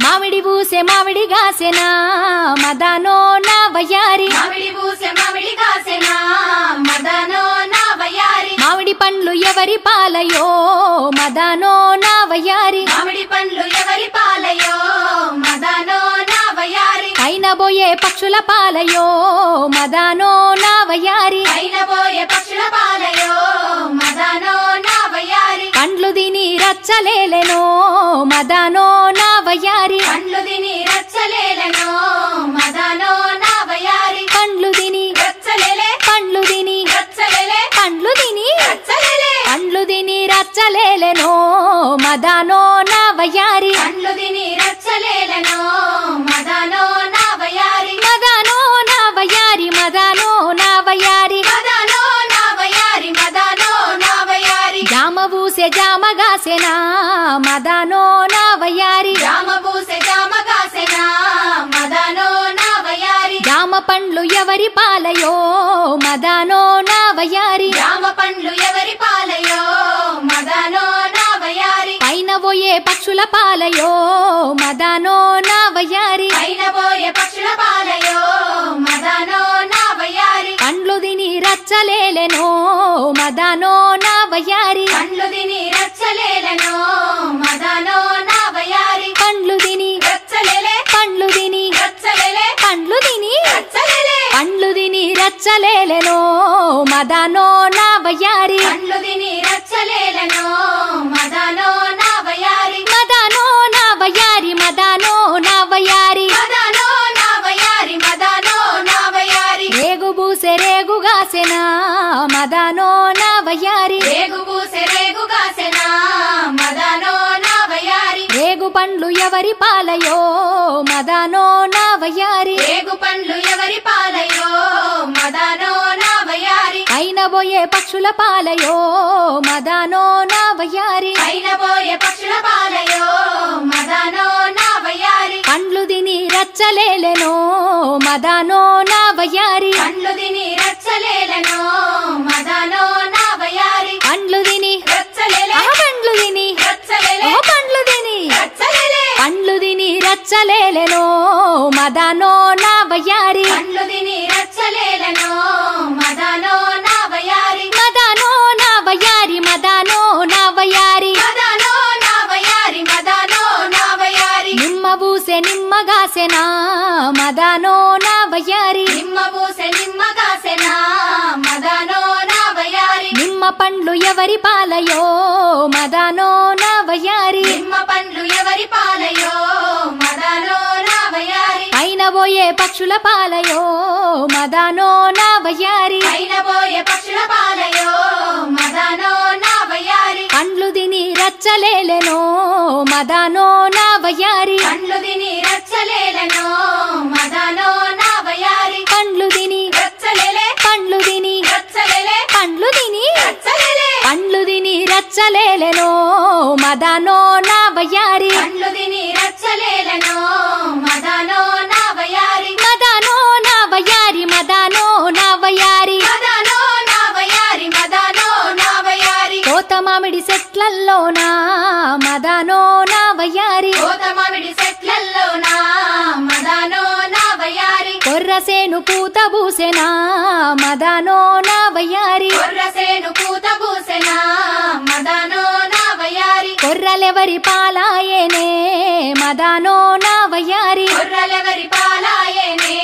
మామిడి బూసె మామిడి గాసెనా మదనో నా వయ్యారి మామిడి బూసె మామిడి గాసెనా మదనో నా వయ్యారి మామిడి పండ్లు ఎవరి పాలయో మదనో నా వయ్యారి మామిడి పండ్లు ఎవరి పాలయో మదనో నా వయ్యారి పైన బోయే పక్షుల పాలయో మదనో నా వయ్యారి పైన పోయే పక్షుల పాలయో మదనో నా వయ్యారి పండ్లు తిని రచ్చలేలెనో మదనో నా వయ్యారి పండ్లు తిని రచ్చలేలెనో మదనో నా వయ్యారి పండ్లు తిని రచ్చలేలే పండ్లు తిని రచ్చలేలే పండ్లు తిని రచ్చలేలే పండ్లు తిని రచ్చలేలెనో మదనో నా వయ్యారి పండ్లు తిని రచ్చలేలెనో మదనో నా వయ్యారి మదనో నా వయ్యారి మదనో నా వయ్యారి మదనో నా వయ్యారి మదనో నా వయ్యారి జామ బూసె జామ గాసెనా మదనో నా వయ్యారి జామ బూసె జామ కాసెనా మదనో నా వయ్యారి జామ పండ్లు ఎవరి పాలయో మదనో నా వయ్యారి జామ పండ్లు ఎవరి పాలయో మదనో నా వయ్యారి పైన పోయే పక్షుల పాలయో మదనో నా వయ్యారి పైన పోయే పక్షుల పాలయో మదనో నా వయ్యారి పండ్లు తిని రచ్చలేలెనో మదనో నా వయ్యారి పండ్లు తిని రచ్చలేలెనో మదనో నా వయ్యారి పండ్లు తిని రచ్చలేలే పండ్లు తిని రచ్చలేలే పండ్లు తిని రచ్చలేలే పండ్లు తిని రచ్చలేలెనో మదనో నా వయ్యారి పండ్లు తిని రచ్చలేలెనో మదనో నా వయ్యారి మదనో నా వయ్యారి మదనో నా వయ్యారి మదనో నా వయ్యారి మదనో నా వయ్యారి రేగు బూసె రేగు గాసెనా మదనో నా వయ్యారి రేగు బూసె రేగు కాసెనా మదనో నా వయ్యారి రేగు పండ్లు ఎవరి పాలయో మదనో నా వయ్యారి రేగు పండ్లు ఎవరి పాలయో మదనో నా వయ్యారి పైన పోయే పక్షుల పాలయో మదనో నా వయ్యారి పైన పోయే పక్షుల పాలయో మదనో నా వయ్యారి పండ్లు తిని రచ్చలేలెనో మదనో నా వయ్యారి పండ్లు తిని రచ్చలేలెనో మదనో నా వయ్యారి పండ్లు తిని రచ్చలేలే పండ్లు తిని రచ్చలేలే పండ్లు తిని రచ్చలేలే పండ్లు తిని రచ్చలేలెనో మదనో నా వయ్యారి పండ్లు తిని రచ్చలేలెనో మదనో నా వయ్యారి మదనో నా వయ్యారి మదనో నా వయ్యారి మదనో నా వయ్యారి మదనో నా వయ్యారి నిమ్మ బూసె నిమ్మ గాసెనా మదనో నా వయ్యారి నిమ్మ బూసె నిమ్మ కాసెనా మదనో నా వయ్యారి నిమ్మ పండ్లు ఎవరి పాలయో మదనో నా వయ్యారి నిమ్మ పండ్లు ఎవరి పాలయో మదనో నా వయ్యారి పైన పోయే పక్షుల పాలయో మదనో నా వయ్యారి పైన పోయే పక్షుల పాలయో మదనో నా వయ్యారి పండ్లు తిని రచ్చలేలెనో మదనో నా వయ్యారి పండ్లు తిని రచ్చలేలెనో మదనో నా వయ్యారి పండ్లు తిని రచ్చలేలే పండ్లు తిని రచ్చలేలే పండ్లు తిని రచ్చలేలే పండ్లు తిని రచ్చలేలెనో మదనో నా వయ్యారి పండ్లు తిని రచ్చలేలెనో మదనో నా వయ్యారి మదనో నా వయ్యారి మదనో నా వయ్యారి మదనో నా వయ్యారి మదనో నా వయ్యారి కోత మామిడి చెట్లల్లోనా మదనో నా వయ్యారి కోత మామిడి చెట్లల్లోనా మదనో నా వయ్యారి కొర్రసేను పూత బూసెనా మదనో నా వయ్యారి కొర్రసేను పూత పూసెనా మదనో నా వయ్యారి కొర్రలెవరి పాలాయేనే మదనో నా వయ్యారి కొర్రలెవరి పాలాయేనే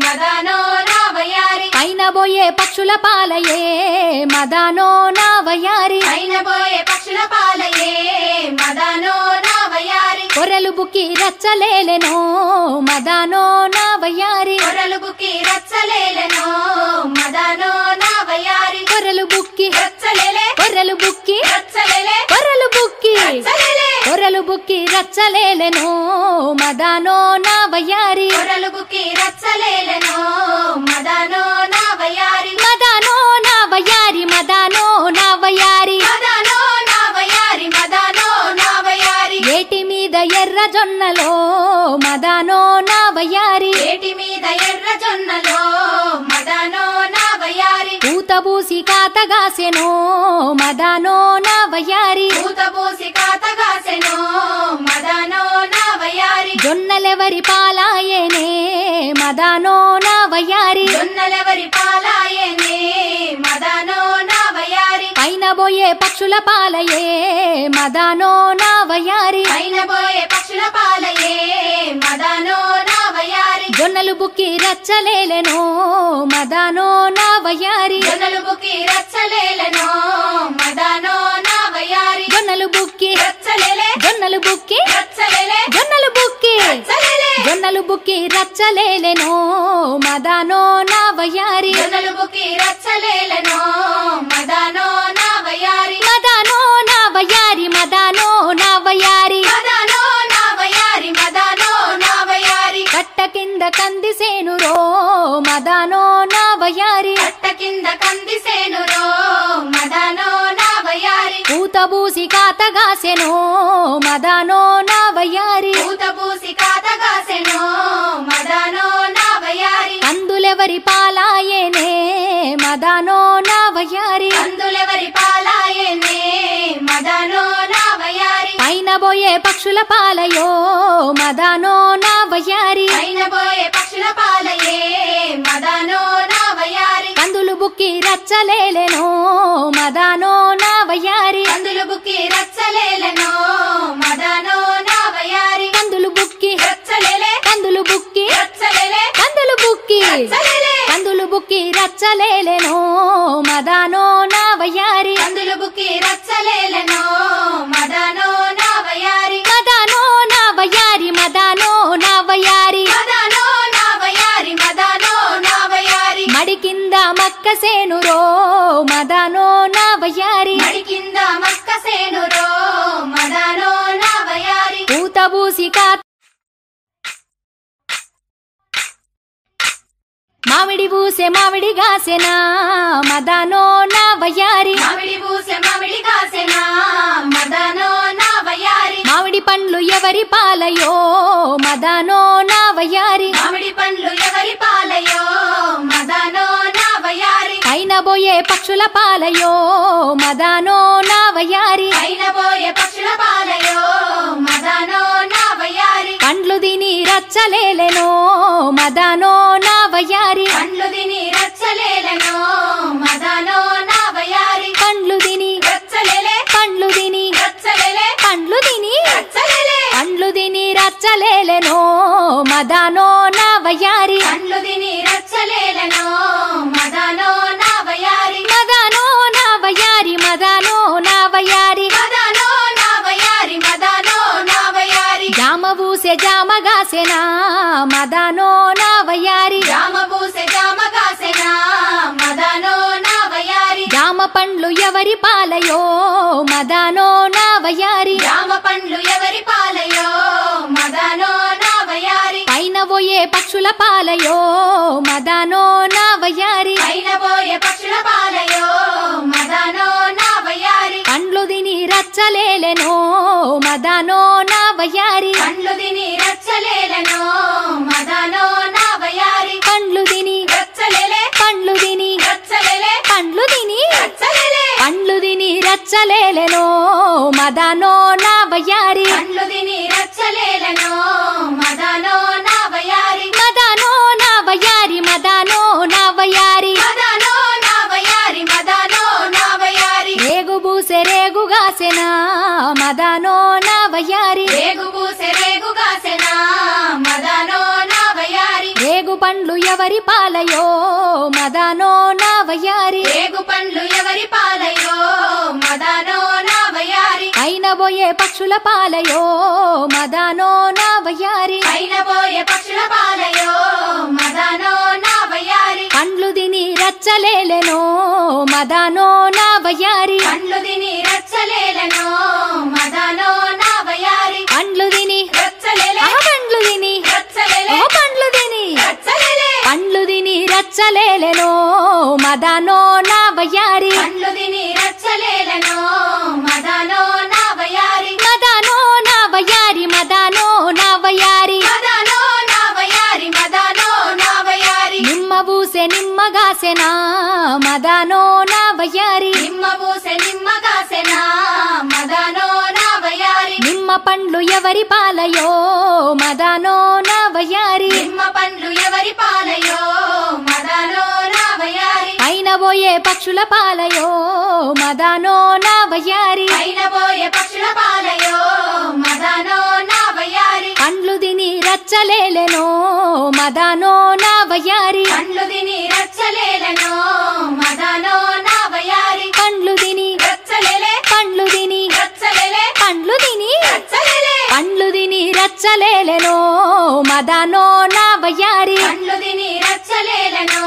మదనో నా వయ్యారి పైన పోయే పక్షుల పాలయే మదనో నా వయ్యారి పైన పోయే పక్షుల పాలయే మదనో నా వయ్యారి కొర్రలు బుక్కి రచ్చలేలెనో మదనో నా వయ్యారి కొర్రలు బుక్కి రచ్చలేలెనో మదనో నా వయ్యారి కొర్రలు బుక్కి రచ్చలేలే కొర్రలు బుక్కి రచ్చలేలే కొర్రలు బుక్కి రచ్చలేలే కొర్రలు బుక్కి రచ్చలేలెనో మదనో నా వయ్యారి కొర్రలు బుక్కి రచ్చలేలెనో మదనో నా వయ్యారి మదనో నా వయ్యారి మదనో నా వయ్యారి మదనో నా వయ్యారి మదనో నా వయ్యారి ఏటి మీద ఎర్ర జొన్నలో మదనో నా వయ్యారి ఏటి మీద ఎర్ర జొన్నలో మదనో నా వయ్యారి పూత బూసి కాతగాసెనో మదనో నా వయ్యారి పూత పూసి కాతగాసెనో మదనో నా వయ్యారి జొన్నలెవరి పాలాయేనే మదానో నా వయ్యారి జొన్నలెవరి పాలాయేనే మదానో నా వయ్యారి పైన బోయే పక్షుల పాలయే మదానో నా వయ్యారి పైన బోయే పక్షుల పాలయే మదానో నా వయ్యారి జొన్నలు బుక్కి రచ్చలేలెనో మదానో నా వయ్యారి జొన్నలు బుక్కి రచ్చలేలెనో మదానో నా వయ్యారి జొన్నలు బుక్కి రచ్చలేలే జొన్నలు బుక్కి రచ్చలేలే జొన్నలు బుక్కి రచ్చలేలే జొన్నలు బుక్కి రచ్చలేలెనో మదానో నా వయ్యారి జొన్నలు బుక్కి రచ్చలేలెనో మదానో నా వయ్యారి మదానో నా వయ్యారి మదానో నా వయ్యారి మదానో నా వయ్యారి మదానో నా వయ్యారి కట్ట కింద కందిసేనురో మదానో నా వయ్యారి కట్ట కింద కందిసేనురో మదానో నా వయ్యారి పూతబూసి కాతగాసెనో మదానో నా వయ్యారి పూతపూసి కాతగాసెనో మదానో నా వయ్యారి కందులెవరి పాలాయేనే మదానో నా వయ్యారి అందులెవరి పాలాయేనే మదానో నా వయ్యారి పైన బోయే పక్షుల పాలయో మదానో నా వయ్యారి పైన పోయే పక్షుల పాలయే మదానో నా వయ్యారి కందులు బుక్కి రచ్చలేలెనో మదానో నా వయ్యారి కందులు బుక్కి రచ్చలేలెనో మదానో నా వయ్యారి కందులు బుక్కి రచ్చలేలే కందులు బుక్కి రచ్చలేలే కందులు బుక్కి రచ్చలేలే కందులు బుక్కి రచ్చలేలెనో మదానో నా వయ్యారి కందులు బుక్కి రచ్చలేలెనో మదానో నా వయ్యారి మదానో నా వయ్యారి మదానో నా వయ్యారి మదానో నా వయ్యారి మదానో నా వయ్యారి మడి కింద మక్కసేనురో మదానో నా వయ్యారి మడి కింద మక్క సేనురో మదానో నా వయ్యారి పూతబూసి కా మామిడి బూసె మామిడి గాసెనా మదానో నా వయ్యారి మామిడి పూసె మామిడి కాసెనా మదానో నా వయ్యారి మామిడి పండ్లు ఎవరి పాలయో మదానో నా వయ్యారి మామిడి పండ్లు ఎవరి పాలయో మదానో నా వయ్యారి పైన బోయే పక్షుల పాలయో మదానో నా వయ్యారి పైన పోయే పక్షుల పాలయో మదానో నా వయ్యారి పండ్లు తిని రచ్చలేలెనో మదానో నా వయ్యారి పండ్లు తిని రచ్చలేలెనో మదానో నా వయ్యారి పండ్లు తిని రచ్చలేలే పండ్లు తిని రచ్చలేలే పండ్లు తిని రచ్చలేలే పండ్లు తిని రచ్చలేలెనో మదానో నా వయ్యారి పండ్లు తిని రచ్చలేలెనో మదానో నా వయ్యారి మదానో నా వయ్యారి మదానో నా వయ్యారి మదానో నా వయ్యారి మదానో నా వయ్యారి జామ బూసె జామగాసెనా మదానో నా వయ్యారి జామ పూసె జామ కాసెనా మదానో నా వయ్యారి జామ పండ్లు ఎవరి పాలయో మదానో నా వయ్యారి జామ పండ్లు ఎవరి పాలయో మదానో నా వయ్యారి పైన పోయే పక్షుల పాలయో మదానో నా వయ్యారి పైన పోయే పక్షుల పాలయో మదానో నా వయ్యారి పండ్లు తిని రచ్చలేలెనో మదానో నా వయ్యారి పండ్లు తిని రచ్చలేలెనో మదానో నా వయ్యారి పండ్లు తిని రచ్చలేలే పండ్లు తిని రచ్చలేలే పండ్లు తిని రచ్చలేలే పండ్లు తిని రచ్చలేలెనో మదానో నా వయ్యారి పండ్లు తిని రచ్చలేలెనో మదానో నా వయ్యారి మదానో నా వయ్యారి మదానో నా వయ్యారి మదానో నా వయ్యారి మదానో నా వయ్యారి రేగు బూసె రేగుగాసెనా మదానో నా వయ్యారి రేగు పూసె రేగు కాసెనా మదానో నా వయ్యారి రేగు పండ్లు ఎవరి పాలయో మదానో నా వయ్యారి రేగు పండ్లు ఎవరి పాలయో మదానో నా వయ్యారి పైన పోయే పక్షుల పాలయో మదానో నా వయ్యారి పైన పోయే పక్షుల పాలయో మదానో నా వయ్యారి పండ్లు తిని రచ్చలేలెనో మదానో నా వయ్యారి పండ్లు తిని రచ్చలేలెనో మదానో నా వయ్యారి పండ్లు తిని రచ్చలేలే పండ్లు తిని రచ్చలేలే పండ్లు తిని రచ్చలేలే పండ్లు తిని రచ్చలేలెనో మదానో నా వయ్యారి పండ్లు తిని రచ్చలేలెనో మదానో నా వయ్యారి మదానో నా వయ్యారి మదానో నా వయ్యారి మదానో నా వయ్యారి మదానో నా వయ్యారి నిమ్మ బూసె నిమ్మగాసెనా మదానో నా వయ్యారి నిమ్మ పూసె నిమ్మ కాసెనా మదానో నా వయ్యారి నిమ్మ పండ్లు ఎవరి పాలయో మదానో నా పక్షుల పాలయో మదానో నా వయ్యారి పైన పోయే పక్షుల పాలయో మదానో నా వయ్యారి పండ్లు తిని రచ్చలేలెనో మదానో నా వయ్యారి పండ్లు తిని రచ్చలేలెనో మదానో నా వయ్యారి పండ్లు తిని రచ్చలేలే పండ్లు తిని రచ్చలేలే పండ్లు తిని రచ్చలేలే పండ్లు తిని రచ్చలేలెనో మదానో నా వయ్యారి పండ్లు తిని రచ్చలేలెనో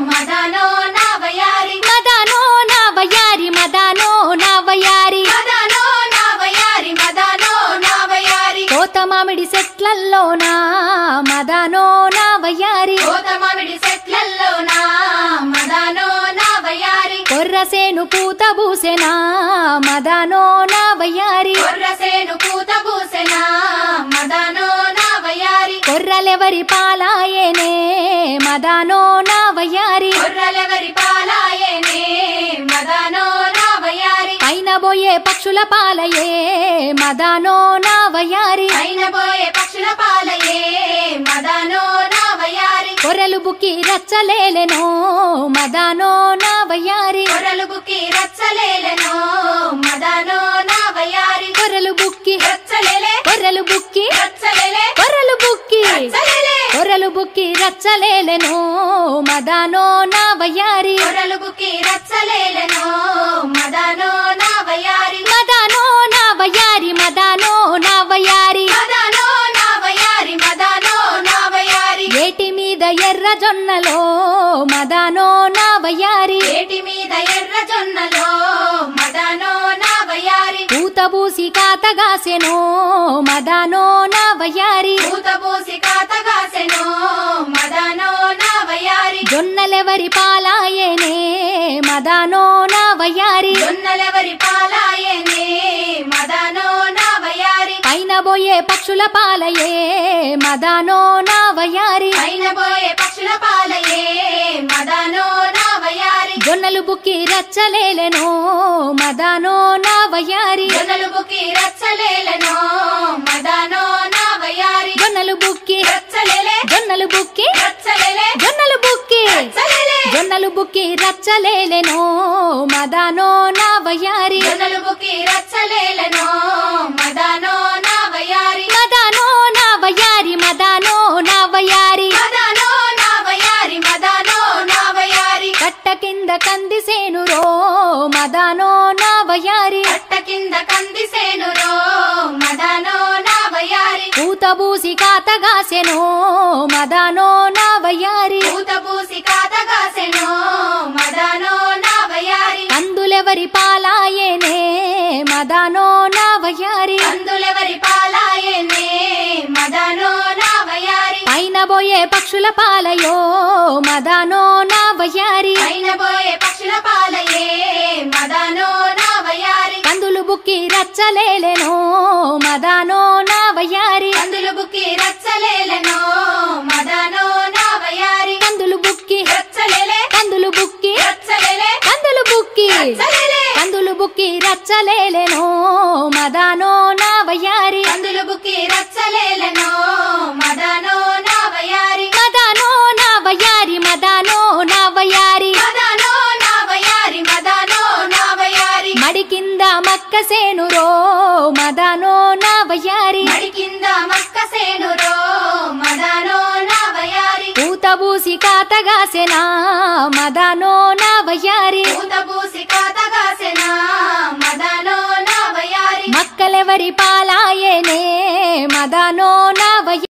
మదానో నా వయ్యారి మదానో నా వయ్యారి మదానో నా వయ్యారి మదానో నా వయ్యారి మదానో నా వయ్యారి కోత మామిడి చెట్లల్లోనా మదానో నా వయ్యారి కోత మామిడి చెట్లల్లోనా మదానో నా వయ్యారి కొర్రసేను పూత బూసెనా మదానో నా వయ్యారి కొర్రసేను పూత పూసెనా మదానో నా వయ్యారి కొర్రలెవరి పాలాయేనే మదానో నా వయ్యారి కొర్రలెవరి పాలాయేనే మదానో నా వయ్యారి పైన పోయే పక్షుల పాలయే మదానో నా వయ్యారి పైన పోయే పక్షుల పాలయే మదానో నా వయ్యారి కొర్రలు బుక్కి రచ్చలేలెనో మదానో నా వయ్యారి కొర్రలు బుక్కి రచ్చలేలెనో మదానో నా వయ్యారి కొర్రలు బుక్కి రచ్చలేలే కొర్రలు బుక్కి రచ్చలేలే కొర్రలు బుక్కి రచ్చలేలే కొర్రలు బుక్కి రచ్చలేలెనో మదానో నా వయ్యారి కొర్రలు బుక్కి రచ్చలేలెనో మదానో నా వయ్యారి మదానో నా వయ్యారి మదానో నా వయ్యారి మదానో నా వయ్యారి మదానో నా వయ్యారి ఏటి మీద ఎర్ర జొన్నలో మదానో నా వయ్యారి ఏటి మీద ఎర్ర జొన్నలో మదానో నా వయ్యారి పూత బూసి కాతగాసెనో మదానో నా వయ్యారి పూత పూసి కాతగాసెనో మదానో నా వయ్యారి జొన్నలెవరి పాలాయేనే మదానో నా వయ్యారి జొన్నలెవరి పాలాయేనే మదానో నా వయ్యారి పైన పోయే పక్షుల పాలయే మదానో నా వయ్యారి పైన పోయే పక్షుల పాలయే మదానో నా వయ్యారి జొన్నలు బుక్కి రచ్చలేలెనో మదానో నా వయ్యారి జొన్నలు బుక్కి రచ్చలేలెనో మదానో నా వయ్యారి జొన్నలు బుక్కి రచ్చలేలే జొన్నలు బుక్కి రచ్చలేలే జొన్నలు బుక్కి రచ్చలేలే జొన్నలు బుక్కి రచ్చలేలెనో మదానో నా వయ్యారి జొన్నలు బుక్కి రచ్చలేలెనో మదానో నా వయ్యారి మదానో నా వయ్యారి మదానో నా వయ్యారి మదానో నా వయ్యారి మదానో నా వయ్యారి కట్ట కింద కందిసేనురో మదానో నా వయ్యారి కట్ట కింద కందిసేనురో మదానో నా వయ్యారి పూత బూసి కాతగాసెనో మదానో నా వయ్యారి పూత పూసి కాతగాసెనో మదానో నా వయ్యారి కందులెవరి పాలాయేనే మదానో నా వయ్యారి అందులెవరి పాలాయేనే మదానో నా వయ్యారి పైన పోయే పక్షుల పాలయో మదానో నా వయ్యారి పైన పోయే పక్షుల పాలయే మదానో నా వయ్యారి కందులు బుక్కి రచ్చలేలెనో మదానో నా వయ్యారి కందులు బుక్కి రచ్చలేలెనో మదానో నా వయ్యారి కందులు బుక్కి రచ్చలేలే కందులు బుక్కి రచ్చలేలే కందులు బుక్కి రచ్చలేలే కందులు బుక్కి రచ్చలేలెనో మదానో నా వయ్యారి కందులు బుక్కి రచ్చలేలెనో మదానో నా వయ్యారి మదానో నా వయ్యారి మదానో నా వయ్యారి మదానో నా వయ్యారి మదానో నా వయ్యారి మడి కింద మక్కసేనురో మదానో నా వయ్యారి మడి కింద మక్క సేనురో మదానో నా వయ్యారి పూత బూసి కాతగాసెనా మదానో నా వయ్యారి పూత పూసి కాతగాసెనా మదానో నా వయ్యారి మక్కలెవరి పాలాయేనే మదానో నా వయ్యారి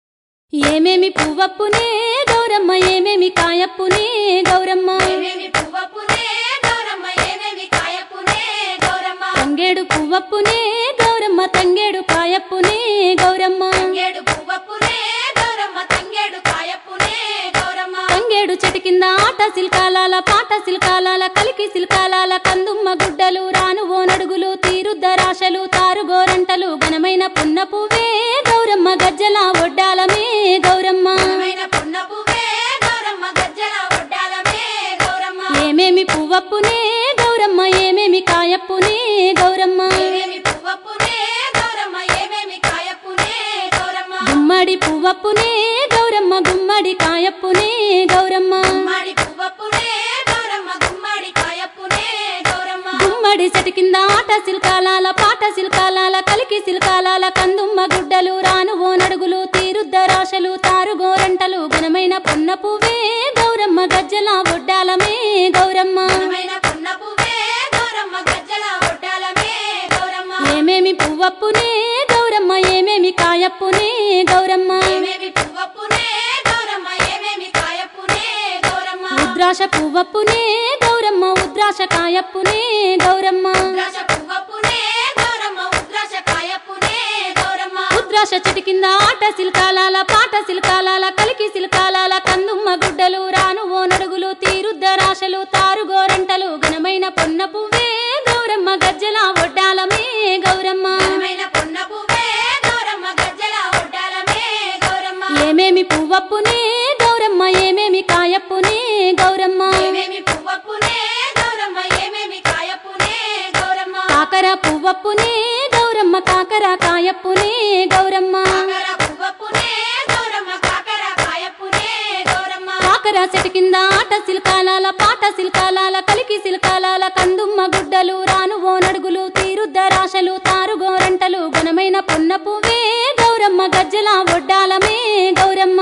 ఏమేమి పువ్వప్పునే గౌరమ్మ ఏమేమి కాయప్పునే గౌరమ్మ ఏమేమి పువ్వప్పునే గౌరమ్మ ఏమేమి కాయప్పునే గౌరమ్మ తంగేడు పువ్వప్పునే గౌరమ్మ తంగేడు కాయప్పునే గౌరమ్మ తంగేడు పువ్వప్పునే గౌరమ్మ తంగేడు కాయప్పునే గౌరమ్మ తంగేడు చెట్టు కింద ఆట సిల్కాలాల పాట సిల్కాలాల కలికి సిల్కాలాల కందుమ్మ గుడ్డలు రాను ఓనడుగులు తీరుద్దరాశలు తారుగోరంటలు ఘనమైన పున్న పువ్వే గౌరమ్మ గజ్జల ఒడ్డాలమే గౌరమ్మ ఘనమైన పున్న పువ్వే గౌరమ్మ గజ్జల ఒడ్డాలమే గౌరమ్మ ఏమేమి పువ్వప్పునే గౌరమ్మ ఏమేమి కాయప్పునే గౌరమ్మ ఏమేమి పువ్వప్పునే గౌరమ్మ ఏమేమి కాయప్పునే గౌరమ్మ గుమ్మడి పువ్వప్పునే గౌరమ్మ గుమ్మడి కాయప్పునే గౌరమ్మ గుమ్మడి పువ్వప్పునే గౌరమ్మ గుమ్మడి కాయప్పునే సిల్కాలాల పాట సిల్కాలాల కలికి సిల్కాలాల కందుమ్మ గుడ్డలు రాను ఓ నడుగులు తీరుద్దరాశలు తారుగోరంటలు ఘనమైన పున్న పువ్వే గౌరమ్మ గజ్జల ఒడ్డాలమే గౌరమ్మ ఏమేమి పువ్వప్పునే గౌరమ్మ ఏమేమి కాయప్పునే గౌరమ్మ ఉద్రాశ పువ్వప్పునే గౌరమ్మ ఉద్రాశ కాయప్పునే గౌరమ్మ ఉద్రాశ చెట్టు కింద ఆట సిల్కాలాల పాట సిల్కాలాల కలికి సిల్కాలాల కందుమ్మ గుడ్డలు రాను ఓ నడుగులు తీరుద్దరాశలు తారుగోరంటలు ఘనమైన పొన్న పువ్వే గౌరమ్మ గజ్జల ఒడ్డాలమే గౌరమ్మ ఏమేమి పువ్వప్పునే గౌరమ్మ ఏమేమి కాయప్పునే గౌరమ్మ కాకర పువ్వప్పునే గౌరమ్మ కాకర కాయప్పునే గౌరమ్మ కాకర చెట్టు కింద ఆట సిల్కాలాల పాట సిల్కాలాల కలికి సిల్కాలాల కందుమ్మ గుడ్డలు రాను ఓ నడుగులు తీరుద్దరాశలు తారుగోరంటలు ఘనమైన పున్న పువ్వే గౌరమ్మ గజ్జల ఒడ్డాలమే గౌరమ్మ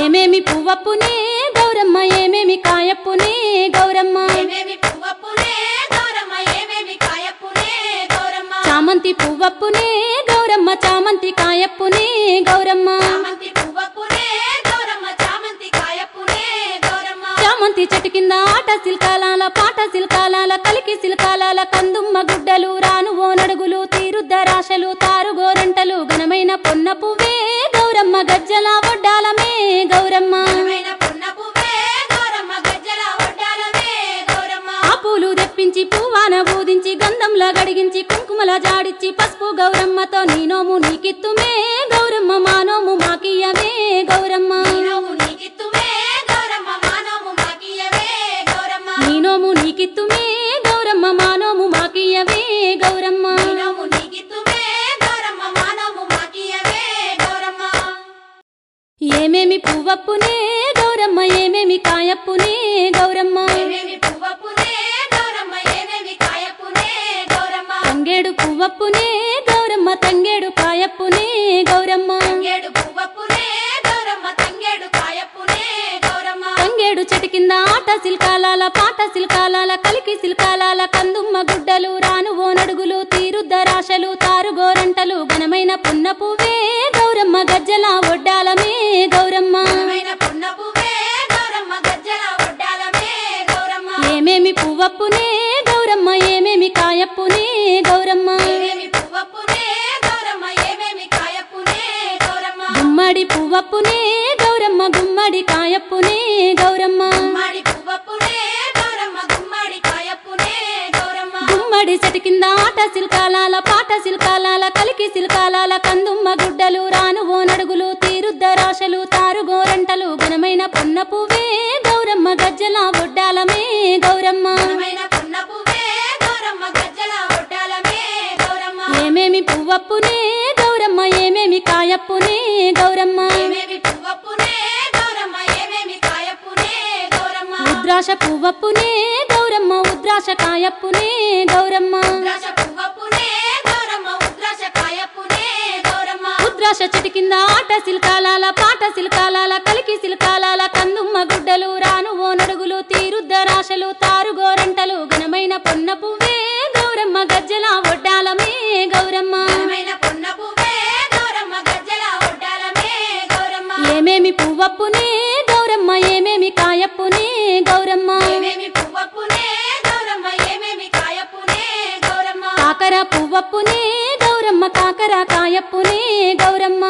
ఏమేమి పువ్వప్పునే గౌరమ్మ ఏమేమి కాయప్పునే గౌరమ్మ చామంతి పువ్వప్పునే గౌరమ్మ చామంతి కాయప్పునే గౌరమ్మ చామంతి చెట్టు కింద ఆట సిల్కాలాల పాట సిల్కాలాల కలికి సిల్కాలాల కందుమ్మ గుడ్డలు రాను ఓ నడుగులు తీరుద్దరాశలు తారుగోరంటలు ఘనమైన పొన్న పువ్వే గౌరమ్మ గజ్జల ఒడ్డాలమే గౌరమ్మ ఆ పూలు తెప్పించి పువ్వాన బూదించి గంధంలా గడిగించి కుంకుమల జాడిచ్చి పసుపు గౌరమ్మతో నీ నోము నీకిత్తుమే గౌరమ్మ మా నోము మాకియ్యవే గౌరమ్మ నీ నోము నీకిత్తుమే గౌరమ్మ మా నోము మాకియ్యవే గౌరమ్మ ఏమేమి పువ్వప్పునే గౌరమ్మ ఏమేమి కాయప్పునే గౌరమ్మ తంగేడు పువ్వప్పునే గౌరమ్మ తంగేడు కాయప్పునే గౌరమ్మ తంగేడు చెట్టు కింద ఆట సిల్కాలాల పాట సిల్కాలాల కలికి సిల్కాలాల కందుమ్మ గుడ్డలు రాను ఓ నడుగులు తీరుద్దరాశలు తారుగోరంటలు ఘనమైన పున్న పువ్వే గౌరమ్మ గజ్జల ఒడ్డాలమే గౌరమ్మ ఏమేమి పువ్వప్పునే గౌరమ్మ ఏమేమి కాయప్పునే గౌరమ్మ గుమ్మడి పువ్వప్పునే గౌరమ్మ గుమ్మడి కాయప్పునే గౌరమ్మ గుమ్మడి చెట్టు కింద ఆట సిల్కాలాల పాట సిల్కాలాల కలికి సిల్కాలాల కందుమ్మ గుడ్డలు రాను ఓ నడుగులు తీరుద్దరాశలు తారుగోరంటలు ఘనమైన పొన్న పువ్వే గౌరమ్మ గజ్జల ఒడ్డాలమే గౌరమ్మ ఏమేమి పువ్వప్పునే గౌరమ్మ ఏమేమి కాయప్పునే గౌరమ్మ ఉద్రాశ పువ్వప్పునే గౌరమ్మ ఉద్రాశ కాయప్పునే గౌరమ్మ ఉద్రాశ చెట్టు కింద ఆట సిల్కాలాల పాట సిల్కాలాల కలికి సిల్కాలాల కందుమ్మ గుడ్డలు రాను ఓ నడుగులు తీరుద్దరాశలు తారుగోరంటలు ఘనమైన పొన్న పువ్వే గౌరమ్మ గజ్జల ఒడ్డాలమే గౌరమ్మ ఏమేమి పువ్వప్పునే గౌరమ్మ ఏమేమి కాయప్పునే గౌరమ్మ కాకర పువ్వప్పునే గౌరమ్మ కాకర కాయప్పునే గౌరమ్మ